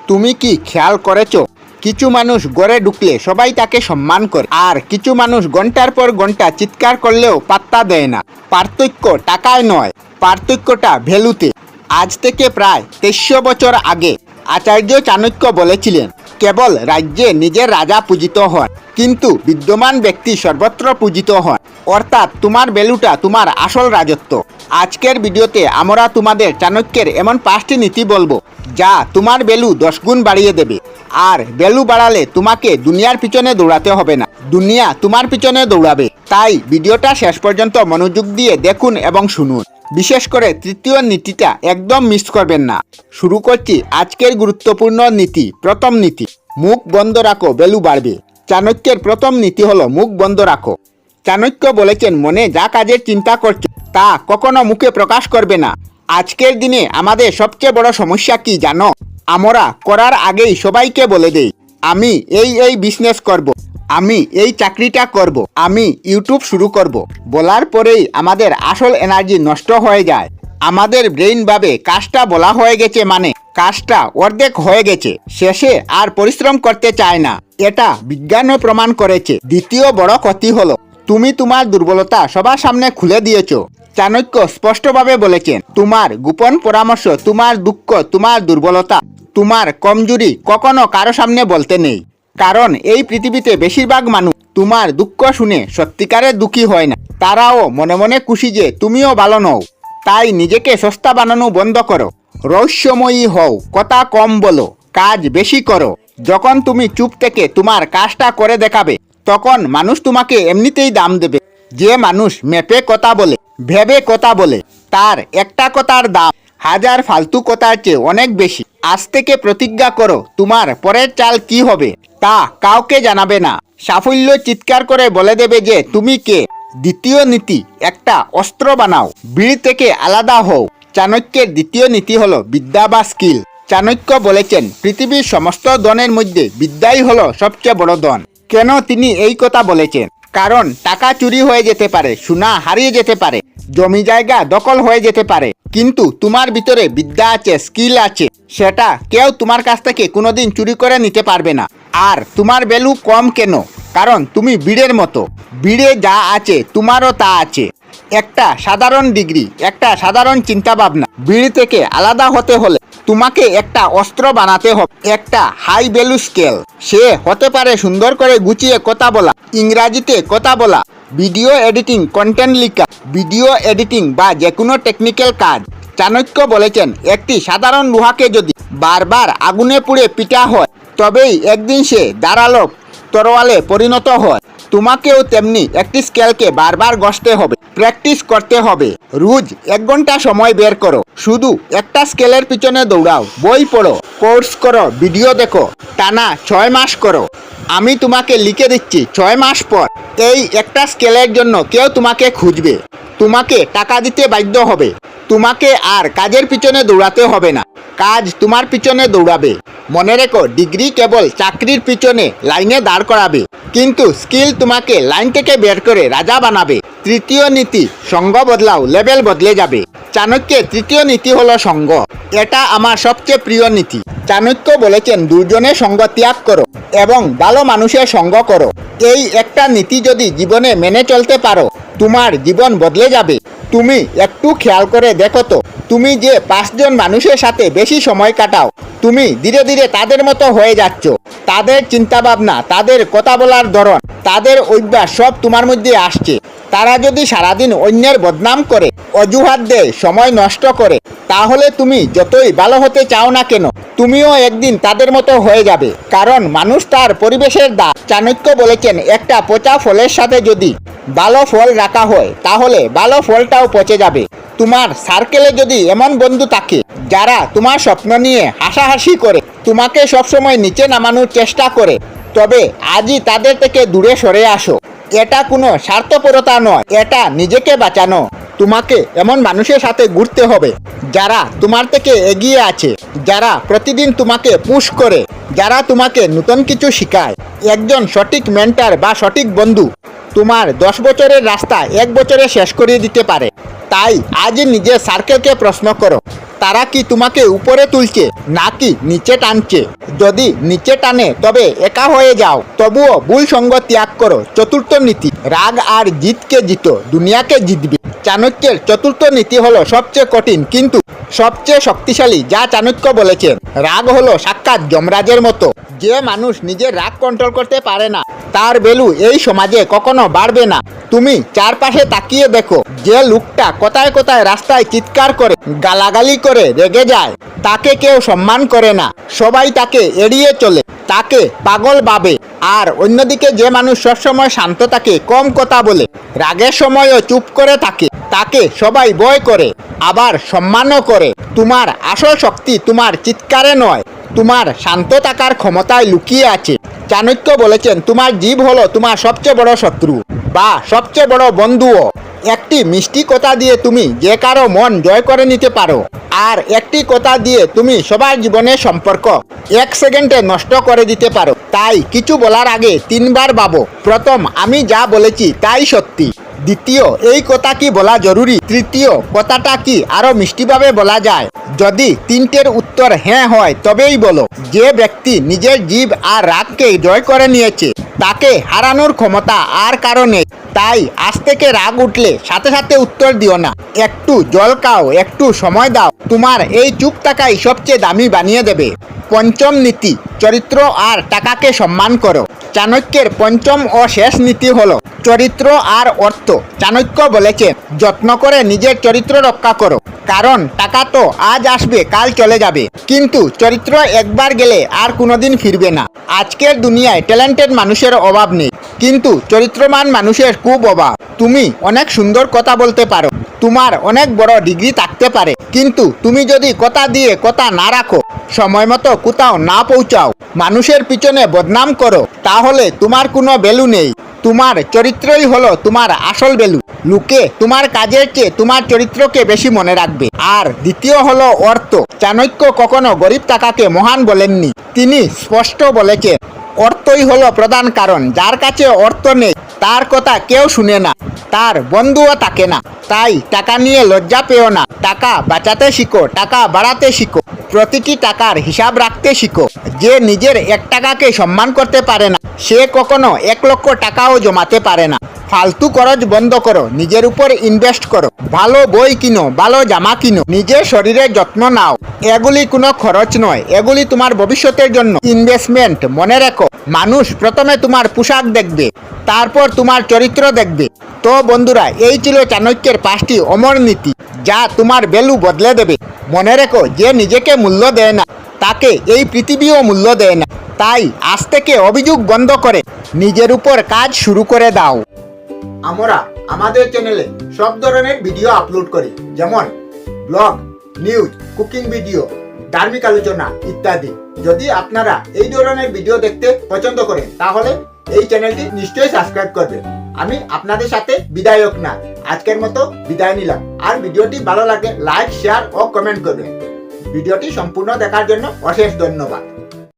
তুমি কি খেয়াল করেছো কিছু মানুষ গড়ে ঢুকলে সবাই তাকে সম্মান করে, আর কিছু মানুষ ঘন্টার পর ঘন্টা চিৎকার করলেও পাত্তা দেয় না। পার্থক্য টাকায় নয়, পার্থক্যটা ভ্যালুতে। আজ থেকে প্রায় 2300 বছর আগে আচার্য চাণক্য বলেছিলেন, কেবল রাজ্যে নিজের রাজা পূজিত হন, কিন্তু বিদ্যমান ব্যক্তি সর্বত্র পূজিত হন। অর্থাৎ তোমার ভ্যালুটা তোমার আসল রাজত্ব। আজকের ভিডিওতে আমরা তোমাদের চাণক্যের এমন 5টি নীতি বলবো যা তোমার ভ্যালু 10 গুণ বাড়িয়ে দেবে। আর ভ্যালু বাড়ালে তোমাকে দুনিয়ার পিছনে দৌড়াতে হবে না, দুনিয়া তোমার পিছনে দৌড়াবে। তাই ভিডিওটা শেষ পর্যন্ত মনোযোগ দিয়ে দেখুন এবং শুনুন। বিশেষ করে তৃতীয় নীতিটা একদম মিস করবেন না। শুরু করছি আজকের গুরুত্বপূর্ণ নীতি। প্রথম নীতি, মুখ বন্ধ রাখো, ভ্যালু বাড়বে। চাণক্যের প্রথম নীতি হলো মুখ বন্ধ রাখো। চাণক্য বলেছেন, মনে যা কাজের চিন্তা করছো তা কখনো মুখে প্রকাশ করবে না। আজকের দিনে আমাদের সবচেয়ে বড় সমস্যা কি জানো? আমরা করার আগেই সবাইকে বলে দেই, আমি এই বিজনেস করব, আমি এই চাকরিটা করব, আমি ইউটিউব শুরু করব। বলার পরেই আমাদের আসল এনার্জি নষ্ট হয়ে যায়। আমাদের ব্রেইন ভাবে কাজটা বলা হয়ে গেছে মানে কাজটা অর্ধেক হয়ে গেছে, শেষে আর পরিশ্রম করতে চায় না। এটা বিজ্ঞানও প্রমাণ করেছে। দ্বিতীয় বড় ক্ষতি হলো তুমি তোমার দুর্বলতা সবার সামনে খুলে দিয়েছো। চাণক্য স্পষ্টভাবে বলেছেন, তোমার গোপন পরামর্শ, তোমার দুঃখ, তোমার দুর্বলতা, তোমার কমজোরি কখনো কারো সামনে বলতে নেই। কারণ এই পৃথিবীতে বেশিরভাগ মানুষ তোমার দুঃখ শুনে সত্যিকারের দুঃখী হয় না, তারাও মনে মনে খুশি যে তুমিও ভালো নও। তাই নিজেকে সস্তা বানানো বন্ধ করো, রহস্যময়ী হও, কথা কম বলো, কাজ বেশি করো। যখন তুমি চুপ থেকে তোমার কাজটা করে দেখাবে, তখন মানুষ তোমাকে এমনিতেই দাম দেবে। যে মানুষ মেপে কথা বলে, ভেবে কথা বলে, তার একটা কথার দাম 1000 ফালতু কথার চেয়ে অনেক বেশি। আজ থেকে প্রতিজ্ঞা করো, তোমার পরের চাল কি হবে তা কাউকে জানাবে না। সাফল্য চিৎকার করে বলে দেবে যে তুমি কে। দ্বিতীয় নীতি, একটা অস্ত্র বানাও, ভিড় থেকে আলাদা হও। চাণক্যের দ্বিতীয় নীতি হলো বিদ্যা বা স্কিল। চাণক্য বলেছেন, পৃথিবীর সমস্ত ধনের মধ্যে বিদ্যাই হলো সবচেয়ে বড় ধন। কেন তিনি এই কথা বলেছেন? কারণ টাকা চুরি হয়ে যেতে পারে, সোনা হারিয়ে যেতে পারে, জমি জায়গা দখল হয়ে যেতে পারে, কিন্তু তোমার ভিতরে বিদ্যা আছে, স্কিল আছে, সেটা কেউ তোমার কাছ থেকে কোনোদিন চুরি করে নিতে পারবে না। আর তোমার ভ্যালু কম কেন? কারণ তুমি বীরের মতো, বীরে যা আছে তোমারও তা আছে। একটা সাধারণ ডিগ্রি, একটা সাধারণ চিন্তা ভাবনা, বীর থেকে আলাদা হতে হলে তোমাকে একটা অস্ত্র বানাতে হবে, একটা হাই ভ্যালু স্কেল। সে হতে পারে সুন্দর করে গুছিয়ে কথা বলা, ইংরাজিতে কথা বলা, ভিডিও এডিটিং, কন্টেন্ট লেখা, ভিডিও এডিটিং বা যে কোনো টেকনিক্যাল কাজ। চাণক্য বলেছেন, একটি সাধারণ লোহাকে যদি বারবার আগুনে পুড়ে পিটা হয়, তবেই একদিন সে ধারালো তরোয়ালে পরিণত হয়। তোমাকেও তেমনি একটি স্কেলকে বারবার ঘষতে হবে, প্র্যাকটিস করতে হবে। রোজ 1 ঘন্টা সময় বের করো, শুধু একটা স্কেলের পিছনে দৌড়াও, বই পড়ো, কোর্স করো, ভিডিও দেখো, টানা 6 মাস করো। আমি তোমাকে লিখে দিচ্ছি, 6 মাস পর এই একটা স্কেলের জন্য কেউ তোমাকে খুঁজবে, তোমাকে টাকা দিতে বাধ্য হবে। তোমাকে আর কাজের পিছনে দৌড়াতে হবে না, কাজ তোমার পিছনে দৌড়াবে। মনে রেখো, ডিগ্রি কেবল চাকরির পিছনে লাইনে দাঁড় করাবে, কিন্তু স্কিল তোমাকে লাইন থেকে বের করে রাজা বানাবে। তৃতীয় নীতি, সঙ্গ বদলাও, লেভেল বদলে যাবে। চাণক্যের তৃতীয় নীতি হলো সঙ্গ। এটা আমার সবচেয়ে প্রিয় নীতি। চাণক্য বলেছেন, দুজনের সঙ্গ ত্যাগ করো এবং ভালো মানুষের সঙ্গ করো। এই একটা নীতি যদি জীবনে মেনে চলতে পারো, তোমার জীবন বদলে যাবে। তুমি একটু খেয়াল করে দেখো তো, তুমি যে 5 জন মানুষের সাথে বেশি সময় কাটাও, তুমি ধীরে ধীরে তাদের মতো হয়ে যাচ্ছ। তাদের চিন্তাভাবনা, তাদের কথা বলার ধরন, তাদের অভ্যাস সব তোমার মধ্যে আসছে। তারা যদি সারাদিন অন্যের বদনাম করে, অজুহাত দেয়, সময় নষ্ট করে, তাহলে তুমি যতই ভালো হতে চাও না কেন, তুমিও একদিন তাদের মতো হয়ে যাবে। কারণ মানুষ তার পরিবেশের দাস। চাণক্য বলেছেন, একটা পচা ফলের সাথে যদি ভালো ফল রাখা হয়, তাহলে ভালো ফলটাও পচে যাবে। তোমার সার্কেলে যদি এমন বন্ধু থাকে যারা তোমার স্বপ্ন নিয়ে হাসাহাসি করে, তোমাকে সবসময় নিচে নামানোর চেষ্টা করে, তবে আজই তাদের থেকে দূরে সরে আসো। এটা কোনো স্বার্থপরতা নয়, এটা নিজেকে বাঁচানো। তোমাকে এমন মানুষের সাথে ঘুরতে হবে যারা তোমার থেকে এগিয়ে আছে, যারা প্রতিদিন তোমাকে পুশ করে, যারা তোমাকে নতুন কিছু শেখায়। একজন সঠিক মেন্টর বা সঠিক বন্ধু তোমার 10 বছরের রাস্তা 1 বছরে শেষ করিয়ে দিতে পারে। তাই আজ নিজের সার্কেলকে প্রশ্ন করো, তারা কি তোমাকে উপরে তুলছে নাকি নিচে টানছে? যদি নিচে টানে তবে একা হয়ে যাও, তবুও ভুল সঙ্গ ত্যাগ করো। চতুর্থ নীতি, রাগ আর জিতকে জিতো, দুনিয়াকে জিতবে। চাণক্যের চতুর্থ নীতি হলো সবচেয়ে কঠিন কিন্তু সবচেয়ে শক্তিশালী। যা চাণক্য বলেছেন, রাগ হলো সাক্ষাৎ যমরাজের মতো। যে মানুষ নিজের রাগ কন্ট্রোল করতে পারে না তার ভ্যালু এই সমাজে কখনো বাড়বে না। তুমি চারপাশে তাকিয়ে দেখো, যে লোকটা কোথায় কোথায় রাস্তায় চিৎকার করে, গালাগালি করে, রেগে যায়, তাকে কেউ সম্মান করে না। সবাই তাকে এড়িয়ে চলে, তাকে পাগল ভাবে। আর অন্যদিকে যে মানুষ সবসময় শান্ত থাকে, কম কথা বলে, রাগের সময়ও চুপ করে থাকে, তাকে সবাই ভয় করে, আবার সম্মানও করে। তোমার আসল শক্তি তোমার চিৎকারে নয়, তোমার শান্ত থাকার ক্ষমতায় লুকিয়ে আছে। চাণক্য বলেছেন, তোমার জিভ হলো তোমার সবচেয়ে বড় শত্রু বা সবচেয়ে বড় বন্ধুও। একটি মিষ্টি কথা দিয়ে তুমি যে কারো মন জয় করে নিতে পারো, আর একটি কথা দিয়ে তুমি সবার জীবনের সম্পর্ক 1 সেকেন্ডে নষ্ট করে দিতে পারো। তাই কিছু বলার আগে 3 বার ভাবো। প্রথম, আমি যা বলেছি তাই সত্যি। দ্বিতীয়, এই কথা কি বলা জরুরি? তৃতীয়, কথাটা কি আরো মিষ্টিভাবে বলা যায়? যদি 3টের উত্তর হ্যাঁ হয় তবেই বলো। যে ব্যক্তি নিজের জিভ আর রাগকে জয় করে নিয়েছে তাকে হারানোর ক্ষমতা আর কারো নেই। তাই আজ থেকে রাগ উঠলে সাথে সাথে উত্তর দিও না, একটু জল খাও, একটু সময় দাও। তোমার এই চুপ থাকাই সবচেয়ে দামি বানিয়ে দেবে। পঞ্চম নীতি, চরিত্র আর টাকাকে সম্মান করো। চাণক্যের পঞ্চম ও শেষ নীতি হলো চরিত্র আর অর্থ। চাণক্য বলেছেন, যত্ন করে নিজের চরিত্র রক্ষা করো, কারণ টাকা তো আজ আসবে কাল চলে যাবে, কিন্তু চরিত্র একবার গেলে আর কোনোদিন ফিরবে না। আজকের দুনিয়ায় ট্যালেন্টেড মানুষের অভাব নেই, কিন্তু চরিত্রবান মানুষের খুব অভাব। তুমি অনেক সুন্দর কথা বলতে পারো, তোমার অনেক বড় ডিগ্রি থাকতে পারে, কিন্তু তুমি যদি কথা দিয়ে কথা না রাখো, সময় মতো কোথাও না পৌঁছাও, মানুষের পিছনে বদনাম করো, তাহলে তোমার কোনো ভ্যালু নেই। তোমার চরিত্রই হলো তোমার আসল ভ্যালু। লোকে তোমার কাজের চেয়ে তোমার চরিত্রকে বেশি মনে রাখবে। আর দ্বিতীয় হলো অর্থ। চাণক্য কখনো গরিব টাকাকে মহান বলেননি, তিনি স্পষ্ট বলেছেন, অর্থই হলো প্রধান কারণ। যার কাছে অর্থ নেই তার কথা কেউ শুনে না, তার বন্ধুও থাকে না। তাই টাকা নিয়ে লজ্জা পেও না, টাকা বাঁচাতে শিখো, টাকা বাড়াতে শিখো, প্রতিটি টাকার হিসাব রাখতে শিখো। যে নিজের 1 টাকাকে সম্মান করতে পারে না সে কখনো 1 লক্ষ টাকাও জমাতে পারে না। ফালতু খরচ বন্ধ করো, নিজের উপর ইনভেস্ট করো, ভালো বই কিনো, ভালো জামা কিনো, নিজের শরীরের যত্ন নাও। এগুলি কোনো খরচ নয়, এগুলি তোমার ভবিষ্যতের জন্য ইনভেস্টমেন্ট। মনে রেখো, মানুষ প্রথমে তোমার পোশাক দেখবে, তারপর তোমার চরিত্র দেখবে। তো বন্ধুরা, এই ছিল চাণক্যের 5টি অমর নীতি, যা তোমার ভ্যালু বদলে দেবে। মনে রেখো, যে নিজেকে মূল্য দেয় না তাকে এই পৃথিবীও মূল্য দেয় না। তাই আজ থেকে অভিযোগ বন্ধ করে নিজের উপর কাজ শুরু করে দাও। আমরা আমাদের চ্যানেলে সব ধরনের ভিডিও আপলোড করি, যেমন ব্লগ, নিউজ, কুকিং ভিডিও, ধার্মিক আলোচনা ইত্যাদি। যদি আপনারা এই ধরনের ভিডিও দেখতে পছন্দ করেন তাহলে এই চ্যানেলটি নিশ্চয়ই সাবস্ক্রাইব করবেন। আমি আপনাদের সাথে বিদায়ক না, আজকের মতো বিদায় নিলাম। আর ভিডিওটি ভালো লাগে লাইক, শেয়ার ও কমেন্ট করবেন। ভিডিওটি সম্পূর্ণ দেখার জন্য অশেষ ধন্যবাদ।